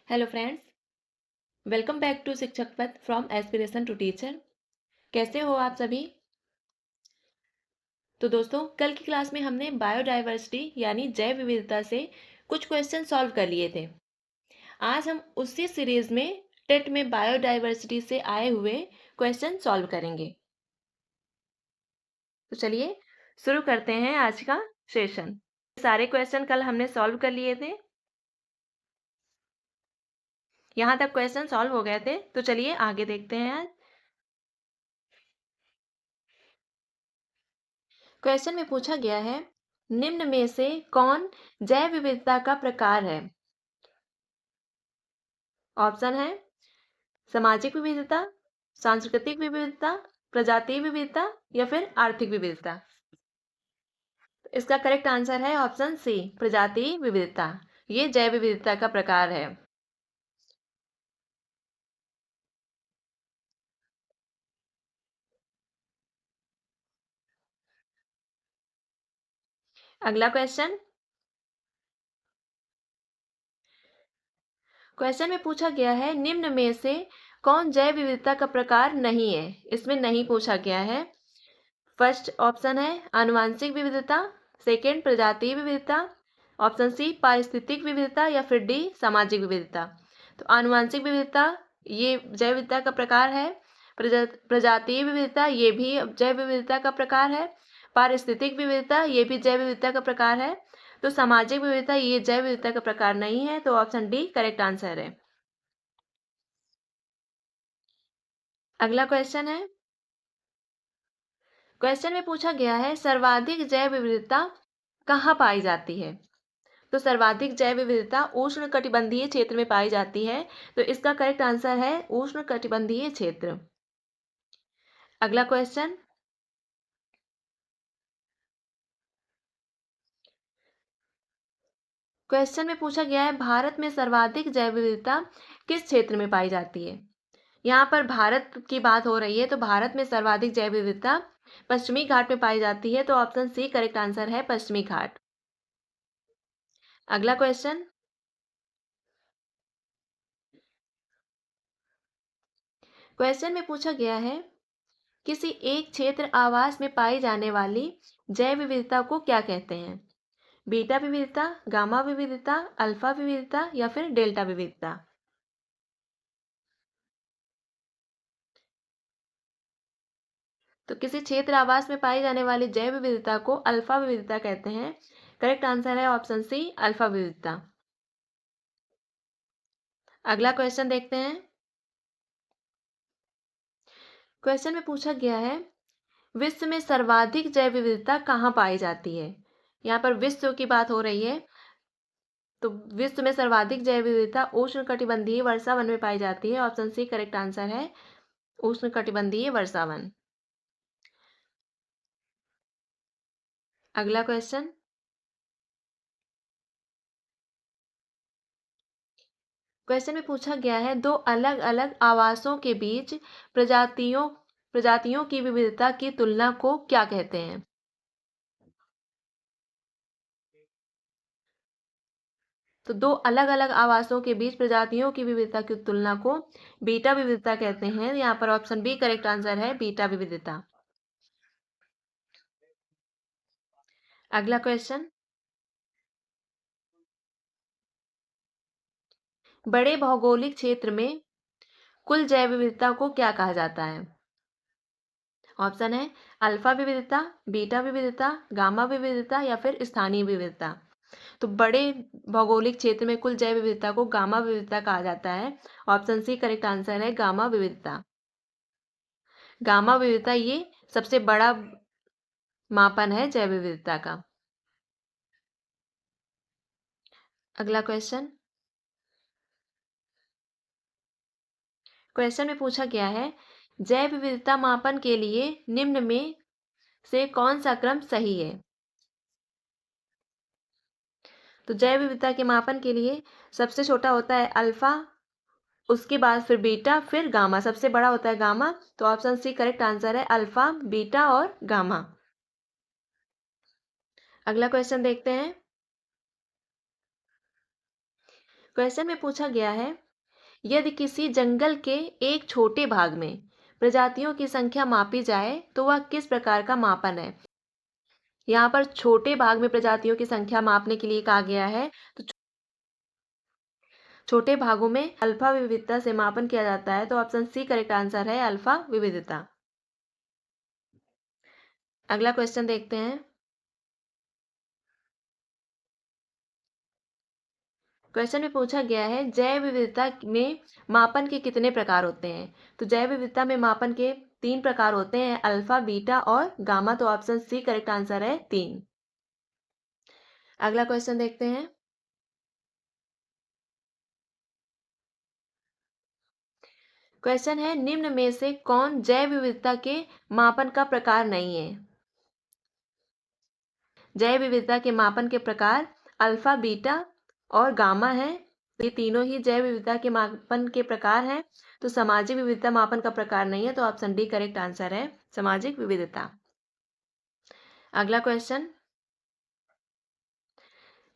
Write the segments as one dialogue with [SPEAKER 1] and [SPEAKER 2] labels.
[SPEAKER 1] Hello friends, welcome back to Shikshak Path from aspiration to teacher. कैसे हो आप सभी? तो दोस्तों, कल की क्लास में हमने बायोडाइवर्सिटी यानी जैव विविधता से कुछ क्वेश्चन सॉल्व कर लिए थे। आज हम उसी सीरीज में टेट में बायोडाइवर्सिटी से आए हुए क्वेश्चन सॉल्व करेंगे। तो चलिए शुरू करते हैं आज का सेशन। सारे क्वेश्चन कल हमने सॉल्व कर लिए थे। यहाँ तक क्वेश्चन सॉल्व हो गए थे, तो चलिए आगे देखते हैं आज। क्वेश्चन में पूछा गया है, निम्न में से कौन जैव विविधता का प्रकार है? ऑप्शन है सामाजिक विविधता, सांस्कृतिक विविधता, प्रजातीय विविधता या फिर आर्थिक विविधता। इसका करेक्ट आंसर है ऑप्शन सी, प्रजातीय विविधता। ये जैव विविधता का प्रकार है। अगला क्वेश्चन। क्वेश्चन में पूछा गया है, निम्न में से कौन जैव विविधता का प्रकार नहीं है? इसमें नहीं पूछा गया है। फर्स्ट ऑप्शन है आनुवंशिक विविधता, सेकेंड प्रजातीय विविधता, ऑप्शन सी पारिस्थितिक विविधता या फिर डी सामाजिक विविधता। तो आनुवंशिक विविधता ये जैव विविधता का प्रकार है। प्रजातीय विविधता ये भी जैव विविधता का प्रकार है। पारिस्थितिक विविधता ये भी जैव विविधता का प्रकार है। तो सामाजिक विविधता ये जैव विविधता का प्रकार नहीं है। तो ऑप्शन डी करेक्ट आंसर है। अगला क्वेश्चन है। क्वेश्चन में पूछा गया है, सर्वाधिक जैव विविधता कहाँ पाई जाती है? तो सर्वाधिक जैव विविधता उष्णकटिबंधीय क्षेत्र में पाई जाती है। तो इसका करेक्ट आंसर है उष्णकटिबंधीय क्षेत्र। अगला क्वेश्चन। क्वेश्चन में पूछा गया है, भारत में सर्वाधिक जैव विविधता किस क्षेत्र में पाई जाती है? यहाँ पर भारत की बात हो रही है, तो भारत में सर्वाधिक जैव विविधता पश्चिमी घाट में पाई जाती है। तो ऑप्शन सी करेक्ट आंसर है पश्चिमी घाट। अगला क्वेश्चन। क्वेश्चन में पूछा गया है, किसी एक क्षेत्र आवास में पाई जाने वाली जैव विविधता को क्या कहते हैं? बीटा विविधता, गामा विविधता, अल्फा विविधता या फिर डेल्टा विविधता। तो किसी क्षेत्र आवास में पाई जाने वाली जैव विविधता को अल्फा विविधता कहते हैं। करेक्ट आंसर है ऑप्शन सी अल्फा विविधता। अगला क्वेश्चन देखते हैं। क्वेश्चन में पूछा गया है, विश्व में सर्वाधिक जैव विविधता कहाँ पाई जाती है? यहाँ पर विश्व की बात हो रही है, तो विश्व में सर्वाधिक जैव विविधता उष्णकटिबंधीय वर्षावन में पाई जाती है। ऑप्शन सी करेक्ट आंसर है उष्णकटिबंधीय वर्षावन। अगला क्वेश्चन। क्वेश्चन में पूछा गया है, दो अलग अलग आवासों के बीच प्रजातियों की विविधता की तुलना को क्या कहते हैं? तो दो अलग अलग आवासों के बीच प्रजातियों की विविधता की तुलना को बीटा विविधता कहते हैं। यहाँ पर ऑप्शन बी करेक्ट आंसर है बीटा विविधता। अगला क्वेश्चन। बड़े भौगोलिक क्षेत्र में कुल जैव विविधता को क्या कहा जाता है? ऑप्शन है अल्फा विविधता, बीटा विविधता, गामा विविधता या फिर स्थानीय विविधता। तो बड़े भौगोलिक क्षेत्र में कुल जैव विविधता को गामा विविधता कहा जाता है। ऑप्शन सी करेक्ट आंसर है गामा विविधता। गामा विविधता ये सबसे बड़ा मापन है जैव विविधता का। अगला क्वेश्चन। क्वेश्चन में पूछा गया है, जैव विविधता मापन के लिए निम्न में से कौन सा क्रम सही है? तो जैव विविधता के मापन के लिए सबसे छोटा होता है अल्फा, उसके बाद फिर बीटा, फिर गामा, सबसे बड़ा होता है गामा। तो ऑप्शन सी करेक्ट आंसर है अल्फा, बीटा और गामा। अगला क्वेश्चन देखते हैं। क्वेश्चन में पूछा गया है, यदि किसी जंगल के एक छोटे भाग में प्रजातियों की संख्या मापी जाए तो वह किस प्रकार का मापन है। यहाँ पर छोटे भाग में प्रजातियों की संख्या मापने के लिए कहा गया है, तो छोटे भागों में अल्फा विविधता से मापन किया जाता है। तो ऑप्शन सी करेक्ट आंसर है, अल्फा विविधता। अगला क्वेश्चन देखते हैं। क्वेश्चन में पूछा गया है, जैव विविधता में मापन के कितने प्रकार होते हैं। तो जैव विविधता में मापन के 3 प्रकार होते हैं, अल्फा, बीटा और गामा। तो ऑप्शन सी करेक्ट आंसर है, 3। अगला क्वेश्चन देखते हैं। क्वेश्चन है, निम्न में से कौन जैव विविधता के मापन का प्रकार नहीं है। जैव विविधता के मापन के प्रकार अल्फा, बीटा और गामा है। ये तीनों ही जैव विविधता के मापन के प्रकार हैं। तो सामाजिक विविधता मापन का प्रकार नहीं है। तो ऑप्शन डी करेक्ट आंसर है, सामाजिक विविधता। अगला क्वेश्चन।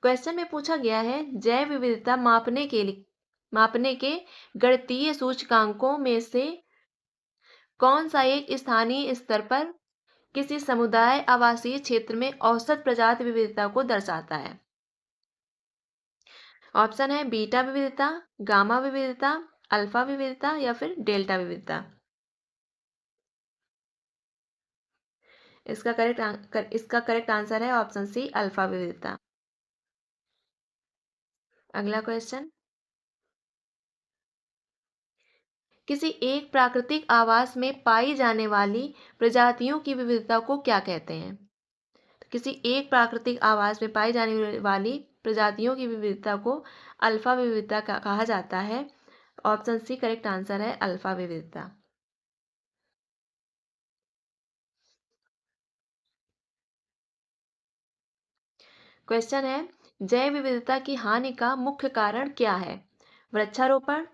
[SPEAKER 1] क्वेश्चन में पूछा गया है, जैव विविधता मापने के गणितीय सूचकांकों में से कौन सा एक स्थानीय स्तर पर किसी समुदाय आवासीय क्षेत्र में औसत प्रजाति विविधता को दर्शाता है। ऑप्शन है बीटा विविधता, गामा विविधता, अल्फा विविधता या फिर डेल्टा विविधता। इसका करेक्ट आंसर है ऑप्शन सी, अल्फा विविधता। अगला क्वेश्चन। किसी एक प्राकृतिक आवास में पाई जाने वाली प्रजातियों की विविधता को क्या कहते हैं। तो किसी एक प्राकृतिक आवास में पाई जाने वाली प्रजातियों की विविधता को अल्फा विविधता कहा जाता है। ऑप्शन सी करेक्ट आंसर है, अल्फा विविधता। क्वेश्चन है, जैव विविधता की हानि का मुख्य कारण क्या है। वृक्षारोपण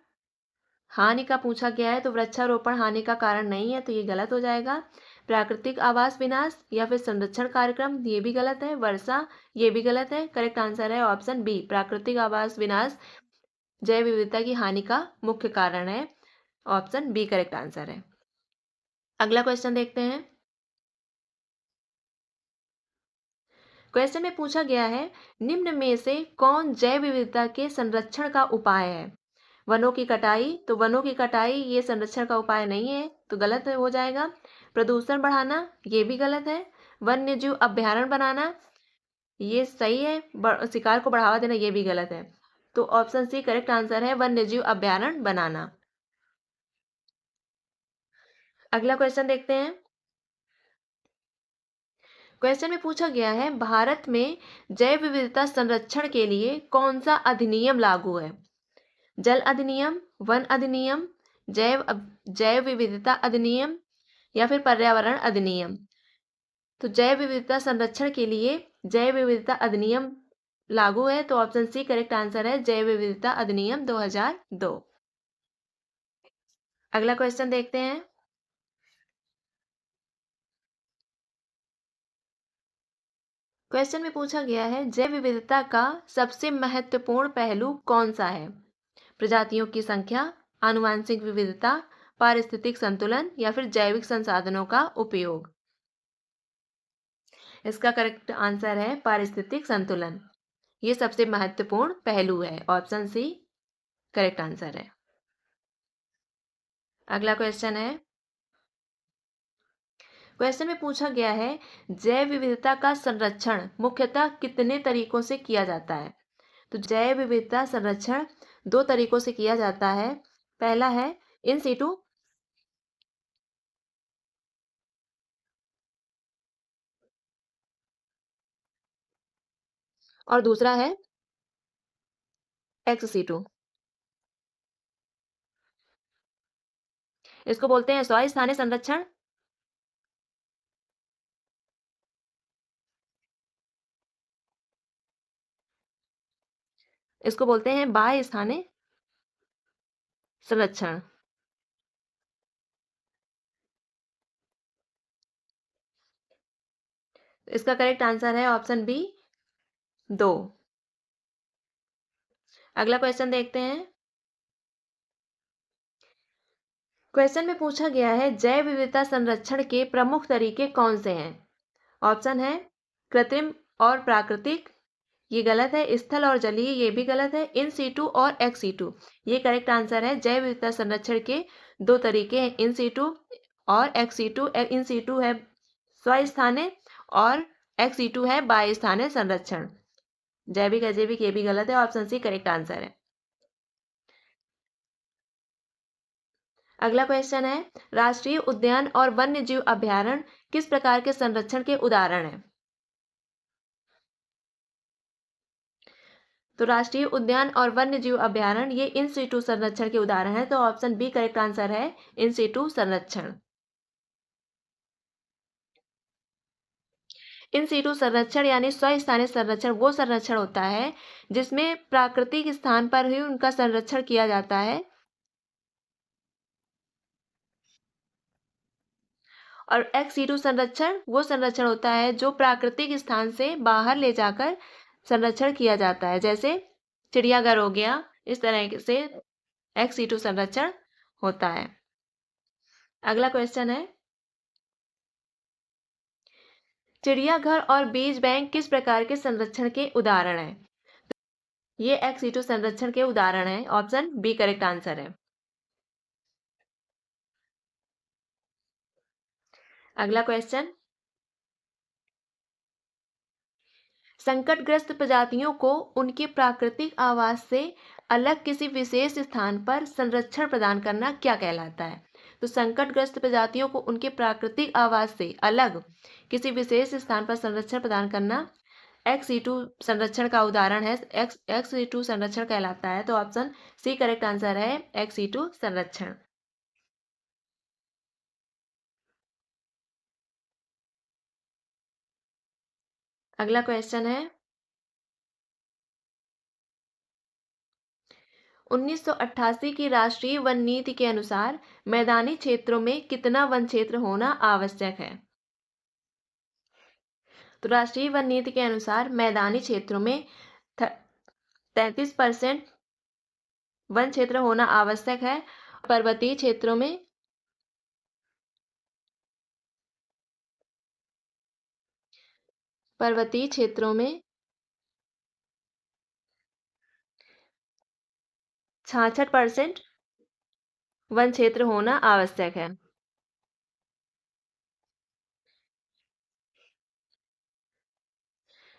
[SPEAKER 1] हानि का पूछा गया है, तो वृक्षारोपण हानि का कारण नहीं है, तो ये गलत हो जाएगा। प्राकृतिक आवास विनाश या फिर संरक्षण कार्यक्रम, ये भी गलत है। वर्षा, ये भी गलत है। करेक्ट आंसर है ऑप्शन बी, प्राकृतिक आवास विनाश जैव विविधता की हानि का मुख्य कारण है। ऑप्शन बी करेक्ट आंसर है। अगला क्वेश्चन देखते हैं। क्वेश्चन में पूछा गया है, निम्न में से कौन जैव विविधता के संरक्षण का उपाय है। वनों की कटाई, तो वनों की कटाई ये संरक्षण का उपाय नहीं है, तो गलत हो जाएगा। प्रदूषण बढ़ाना, ये भी गलत है। वन्य जीव अभ्यारण्य बनाना, ये सही है। शिकार को बढ़ावा देना, ये भी गलत है। तो ऑप्शन सी करेक्ट आंसर है, वन्य जीव अभ्यारण्य बनाना। अगला क्वेश्चन देखते हैं। क्वेश्चन में पूछा गया है, भारत में जैव विविधता संरक्षण के लिए कौन सा अधिनियम लागू है। जल अधिनियम, वन अधिनियम, जैव विविधता अधिनियम या फिर पर्यावरण अधिनियम। तो जैव विविधता संरक्षण के लिए जैव विविधता अधिनियम लागू है। तो ऑप्शन सी करेक्ट आंसर है, जैव विविधता अधिनियम 2002। अगला क्वेश्चन देखते हैं। क्वेश्चन में पूछा गया है, जैव विविधता का सबसे महत्वपूर्ण पहलू कौन सा है। प्रजातियों की संख्या, आनुवंशिक विविधता, पारिस्थितिक संतुलन या फिर जैविक संसाधनों का उपयोग। इसका करेक्ट आंसर है पारिस्थितिक संतुलन। ये सबसे महत्वपूर्ण पहलू है। ऑप्शन सी करेक्ट आंसर है। अगला क्वेश्चन है। क्वेश्चन में पूछा गया है, जैव विविधता का संरक्षण मुख्यतः कितने तरीकों से किया जाता है। तो जैव विविधता संरक्षण 2 तरीकों से किया जाता है। पहला है इन सीटू और दूसरा है एक्स सीटू। इसको बोलते हैं स्थानीय संरक्षण, इसको बोलते हैं बाह्य स्थानीय संरक्षण। इसका करेक्ट आंसर है ऑप्शन बी 2। अगला क्वेश्चन देखते हैं। क्वेश्चन में पूछा गया है जैव विविधता संरक्षण के प्रमुख तरीके कौन से हैं। ऑप्शन है कृत्रिम और प्राकृतिक, ये गलत है। स्थल और जलीय, ये भी गलत है। इन सीटू और एक्स सीटू, ये करेक्ट आंसर है। जैव विविधता संरक्षण के दो तरीके हैं, इन सीटू और एक्स सीटू। इन सीटू है स्वस्थानीय और एक्स सीटू है बाह्यस्थानीय संरक्षण। जैविक अजैविक ये भी गलत है, ऑप्शन सी करेक्ट आंसर है। अगला क्वेश्चन है राष्ट्रीय उद्यान और वन्य जीव अभ्यारण्य किस प्रकार के संरक्षण के उदाहरण हैं। तो राष्ट्रीय उद्यान और वन्य जीव अभ्यारण्य ये इन सीटू संरक्षण के उदाहरण हैं, तो ऑप्शन बी करेक्ट आंसर है, इन सीटू संरक्षण। इन सीटू संरक्षण यानी स्वस्थानीय संरक्षण वो संरक्षण होता है जिसमें प्राकृतिक स्थान पर ही उनका संरक्षण किया जाता है, और एक्स सीटू संरक्षण वो संरक्षण होता है जो प्राकृतिक स्थान से बाहर ले जाकर संरक्षण किया जाता है, जैसे चिड़ियाघर हो गया। इस तरह से एक्स सीटू संरक्षण होता है। अगला क्वेश्चन है चिड़ियाघर और बीज बैंक किस प्रकार के संरक्षण के उदाहरण हैं। ये एक्स सीटू संरक्षण के उदाहरण हैं, ऑप्शन बी करेक्ट आंसर है। अगला क्वेश्चन संकटग्रस्त प्रजातियों को उनके प्राकृतिक आवास से अलग किसी विशेष स्थान पर संरक्षण प्रदान करना क्या कहलाता है। तो संकटग्रस्त प्रजातियों को उनके प्राकृतिक आवास से अलग किसी विशेष स्थान पर संरक्षण प्रदान करना एक्स सीटू संरक्षण का उदाहरण है, एक्स सीटू संरक्षण कहलाता है, तो ऑप्शन सी करेक्ट आंसर है, एक्स सीटू संरक्षण। अगला क्वेश्चन है 1988 की राष्ट्रीय वन नीति के अनुसार मैदानी क्षेत्रों में कितना वन क्षेत्र होना आवश्यक है। तो राष्ट्रीय वन नीति के अनुसार मैदानी क्षेत्रों में 33% वन क्षेत्र होना आवश्यक है। पर्वतीय क्षेत्रों में 66% वन क्षेत्र होना आवश्यक है।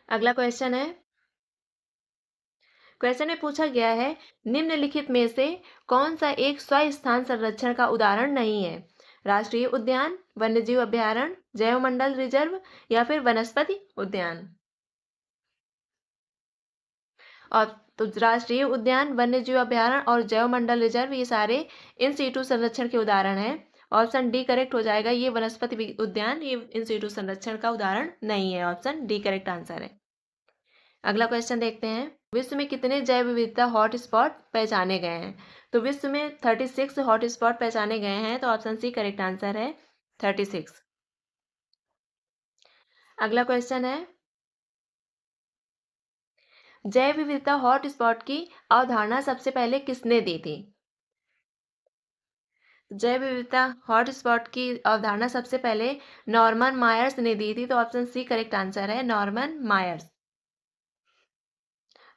[SPEAKER 1] अगला क्वेश्चन है क्वेश्चन में पूछा गया है निम्नलिखित में से कौन सा एक स्वस्थान संरक्षण का उदाहरण नहीं है। राष्ट्रीय उद्यान, वन्यजीव अभ्यारण्य, जैवमंडल रिजर्व या फिर वनस्पति उद्यान। और तो राष्ट्रीय उद्यान, वन्यजीव अभ्यारण्य और जैवमंडल रिजर्व ये सारे इन सीटू संरक्षण के उदाहरण हैं। ऑप्शन डी करेक्ट हो जाएगा, ये वनस्पति उद्यान ये इन सीटू संरक्षण का उदाहरण नहीं है, ऑप्शन डी करेक्ट आंसर है। अगला क्वेश्चन देखते हैं विश्व में कितने जैव विविधता हॉटस्पॉट पहचाने गए हैं। तो विश्व में 36 हॉटस्पॉट पहचाने गए हैं, तो ऑप्शन सी करेक्ट आंसर है, 36। अगला क्वेश्चन है जैव विविधता हॉटस्पॉट की अवधारणा सबसे पहले किसने दी थी। जैव विविधता हॉटस्पॉट की अवधारणा सबसे पहले नॉर्मन मायर्स ने दी थी, तो ऑप्शन सी करेक्ट आंसर है, नॉर्मन मायर्स।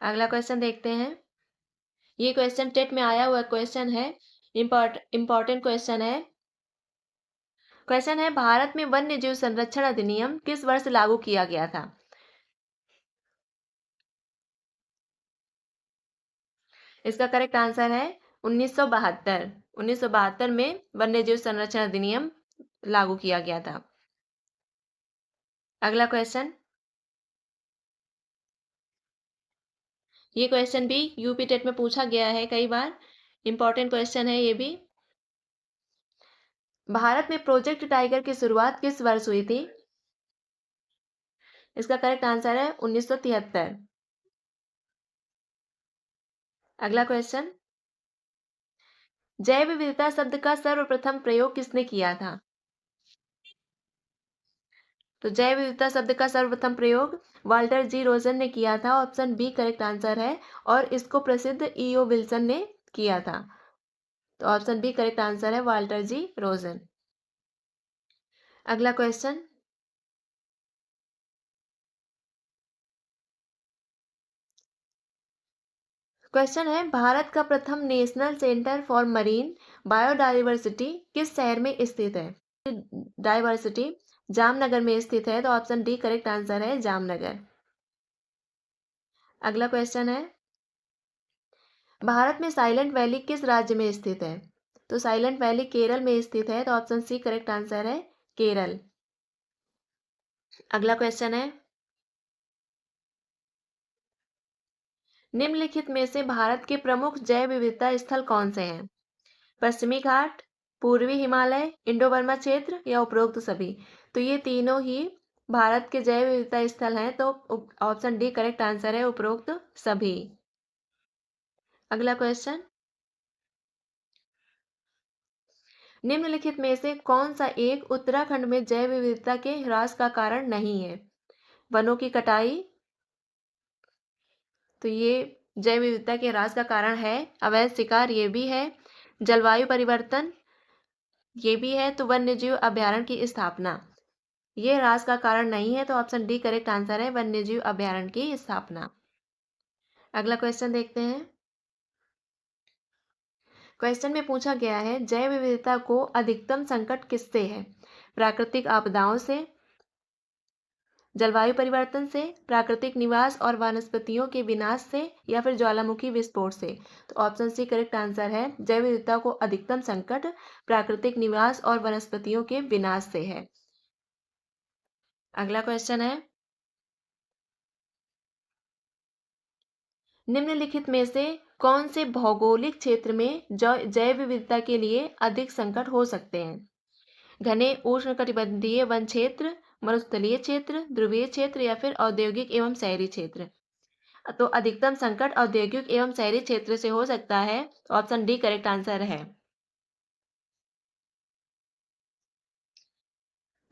[SPEAKER 1] अगला क्वेश्चन देखते हैं ये क्वेश्चन टेट में आया हुआ क्वेश्चन है, इंपॉर्टेंट क्वेश्चन है। क्वेश्चन है भारत में वन्य जीव संरक्षण अधिनियम किस वर्ष लागू किया गया था। इसका करेक्ट आंसर है 1972। 1972 में वन्य जीव संरक्षण अधिनियम लागू किया गया था। अगला क्वेश्चन ये क्वेश्चन भी यूपी टेट में पूछा गया है कई बार, इंपॉर्टेंट क्वेश्चन है ये भी। भारत में प्रोजेक्ट टाइगर की शुरुआत किस वर्ष हुई थी। इसका करेक्ट आंसर है 1973। अगला क्वेश्चन जैव विविधता शब्द का सर्वप्रथम प्रयोग किसने किया था। तो जैव विविधता शब्द का सर्वप्रथम प्रयोग वाल्टर जी रोजन ने किया था। ऑप्शन बी करेक्ट आंसर है। और इसको प्रसिद्ध ईओ विल्सन ने किया था। तो ऑप्शन बी करेक्ट आंसर है, वाल्टर जी रोजन। अगला क्वेश्चन, क्वेश्चन है भारत का प्रथम national centre for marine biodiversity किस शहर में स्थित है? डाइवर्सिटी जामनगर में स्थित है। तो ऑप्शन डी करेक्ट आंसर है, जामनगर। अगला क्वेश्चन है भारत में साइलेंट वैली किस राज्य में स्थित है? तो साइलेंट वैली केरल में स्थित है। तो ऑप्शन सी करेक्ट आंसर है, केरल। अगला क्वेश्चन है निम्नलिखित में से भारत के प्रमुख जैव विविधता स्थल कौन से हैं? पश्चिमी घाट, पूर्वी हिमालय, इंडो बर्मा क्षेत्र या उपरोक्त सभी? तो ये तीनों ही भारत के जैव विविधता स्थल हैं। तो ऑप्शन डी करेक्ट आंसर है, उपरोक्त सभी। अगला क्वेश्चन, निम्नलिखित में से कौन सा एक उत्तराखंड में जैव विविधता के ह्रास का कारण नहीं है? वनों की कटाई, तो ये जैव विविधता के ह्रास का कारण है। अवैध शिकार, ये भी है। जलवायु परिवर्तन, ये भी है। तो वन्यजीव अभयारण्य की स्थापना, ये ह्रास का कारण नहीं है। तो ऑप्शन डी करेक्ट आंसर है, वन्यजीव अभयारण्य की स्थापना। अगला क्वेश्चन देखते हैं। क्वेश्चन में पूछा गया है जैव विविधता को अधिकतम संकट किससे है? प्राकृतिक आपदाओं से, जलवायु परिवर्तन से, प्राकृतिक निवास और वनस्पतियों के विनाश से, या फिर ज्वालामुखी विस्फोट से? तो ऑप्शन सी करेक्ट आंसर है, जैव विविधता को अधिकतम संकट प्राकृतिक निवास और वनस्पतियों के विनाश से है। अगला क्वेश्चन है निम्नलिखित में से कौन से भौगोलिक क्षेत्र में जैव विविधता के लिए अधिक संकट हो सकते हैं? घने उष्णकटिबंधीय वन क्षेत्र, मरुस्थलीय क्षेत्र, ध्रुवीय क्षेत्र या फिर औद्योगिक एवं शहरी क्षेत्र? तो अधिकतम संकट औद्योगिक एवं शहरी क्षेत्र से हो सकता है। ऑप्शन डी करेक्ट आंसर है।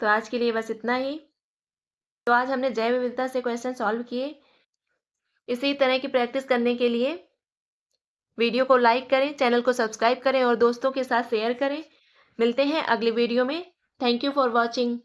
[SPEAKER 1] तो आज के लिए बस इतना ही। तो आज हमने जैव विविधता से क्वेश्चन सॉल्व किए। इसी तरह की प्रैक्टिस करने के लिए वीडियो को लाइक करें, चैनल को सब्सक्राइब करें और दोस्तों के साथ शेयर करें। मिलते हैं अगले वीडियो में। Thank you for watching.